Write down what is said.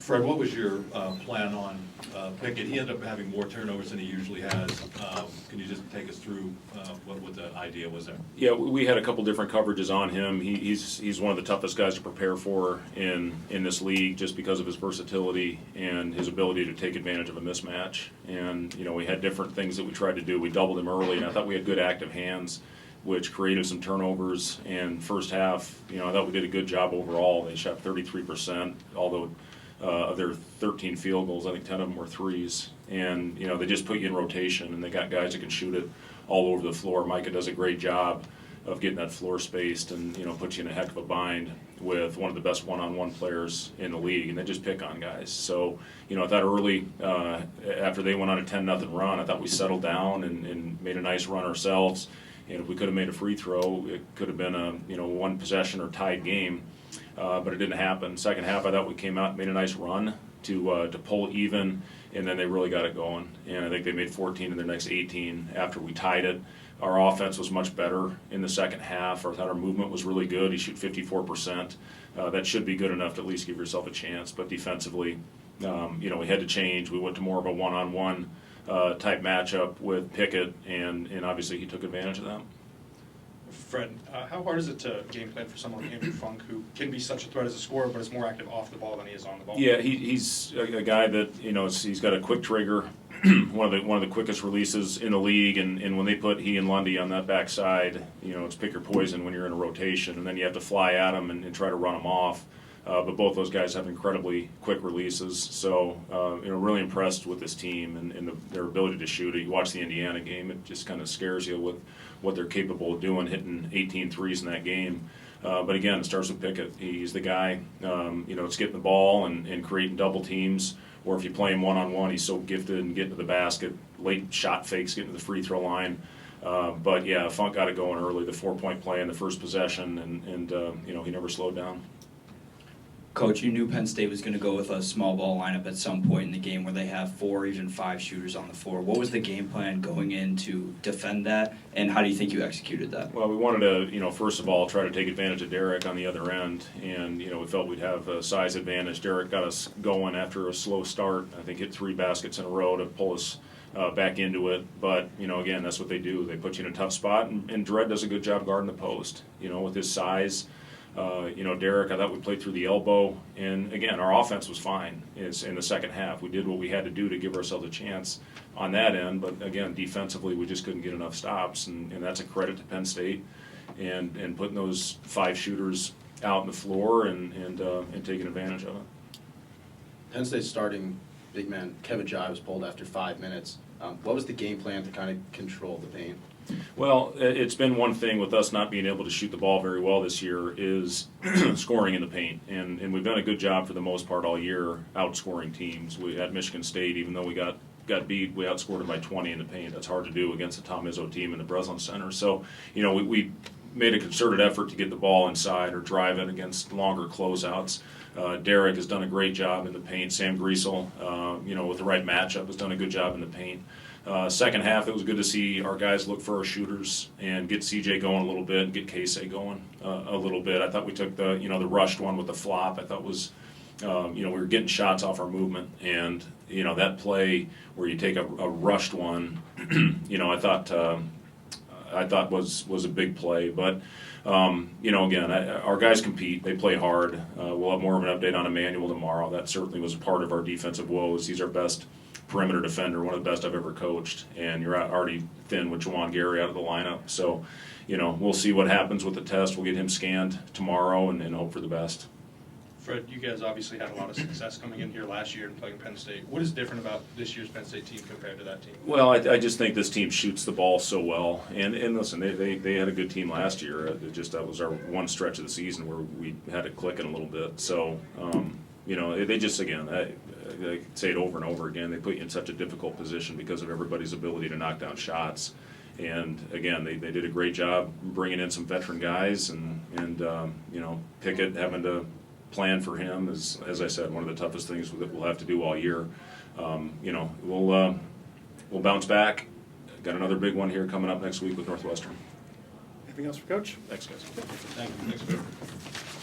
Fred, what was your plan on Pickett? He ended up having more turnovers than he usually has. Can you just take us through what the idea was there? Yeah, we had a couple different coverages on him. He's one of the toughest guys to prepare for in this league just because of his versatility and his ability to take advantage of a mismatch. And, we had different things that we tried to do. We doubled him early, and I thought we had good active hands, which created some turnovers. And first half, I thought we did a good job overall. They shot 33%, although of their 13 field goals, I think 10 of them were threes. And, they just put you in rotation, and they got guys that can shoot it all over the floor. Micah does a great job of getting that floor spaced and, puts you in a heck of a bind with one of the best one-on-one players in the league, and they just pick on guys. So, I thought early, after they went on a 10-0 run, I thought we settled down and made a nice run ourselves. And if we could have made a free throw, it could have been a, one possession or tied game. But it didn't happen. Second half, I thought we came out and made a nice run to pull even, and then they really got it going. And I think they made 14 in their next 18 after we tied it. Our offense was much better in the second half. I thought our movement was really good. He shoot 54%. That should be good enough to at least give yourself a chance. But defensively, we had to change. We went to more of a one-on-one type matchup with Pickett, and obviously he took advantage of that. Fred, how hard is it to game plan for someone like Andrew Funk, who can be such a threat as a scorer, but is more active off the ball than he is on the ball? Yeah, he's a guy that he's got a quick trigger, one of the quickest releases in the league, and when they put he and Lundy on that backside, it's pick your poison when you're in a rotation, and then you have to fly at him and try to run him off. But both those guys have incredibly quick releases, so really impressed with this team and their ability to shoot it. You watch the Indiana game; it just kind of scares you with what they're capable of doing, hitting 18 threes in that game. But again, it starts with Pickett. He's the guy. It's getting the ball and creating double teams. Or if you play him one-on-one, he's so gifted and getting to the basket, late shot fakes, getting to the free throw line. But yeah, Funk got it going early. The 4-point play in the first possession, and he never slowed down. Coach, you knew Penn State was going to go with a small ball lineup at some point in the game where they have 4 or even 5 shooters on the floor. What was the game plan going in to defend that, and how do you think you executed that? Well, we wanted to, first of all, try to take advantage of Derek on the other end, and, we felt we'd have a size advantage. Derek got us going after a slow start. I think hit 3 baskets in a row to pull us back into it. But, again, that's what they do. They put you in a tough spot, and Dredd does a good job guarding the post, with his size. Derek, I thought we played through the elbow, and again, our offense was fine in the second half. We did what we had to do to give ourselves a chance on that end, but again, defensively, we just couldn't get enough stops, and that's a credit to Penn State and putting those 5 shooters out on the floor and taking advantage of it. Penn State's starting big man Kevin Jai was pulled after 5 minutes. What was the game plan to kind of control the paint? Well, it's been one thing with us not being able to shoot the ball very well this year is scoring in the paint. And we've done a good job for the most part all year outscoring teams. We had Michigan State, even though we got beat, we outscored them by 20 in the paint. That's hard to do against the Tom Izzo team in the Breslin Center. So, we made a concerted effort to get the ball inside or drive it against longer closeouts. Derek has done a great job in the paint. Sam Griesel, with the right matchup, has done a good job in the paint. Second half, it was good to see our guys look for our shooters and get CJ going a little bit and get Casey going a little bit. I thought we took the rushed one with the flop. I thought was, we were getting shots off our movement, and that play where you take a rushed one, I thought was a big play. But again, our guys compete. They play hard. We'll have more of an update on Emmanuel tomorrow. That certainly was a part of our defensive woes. He's our best perimeter defender, one of the best I've ever coached, and you're already thin with Juwan Gary out of the lineup. So, we'll see what happens with the test. We'll get him scanned tomorrow and hope for the best. Fred, you guys obviously had a lot of success coming in here last year and playing Penn State. What is different about this year's Penn State team compared to that team? Well, I just think this team shoots the ball so well. And listen, they had a good team last year. That was our one stretch of the season where we had it clicking a little bit. So, they just, again, I say it over and over again, they put you in such a difficult position because of everybody's ability to knock down shots. And again, they did a great job bringing in some veteran guys, and Pickett having to plan for him is, as I said, one of the toughest things that we'll have to do all year. We'll bounce back. Got another big one here coming up next week with Northwestern. Anything else for Coach? Thanks, guys. Thank you. Thanks, Fred.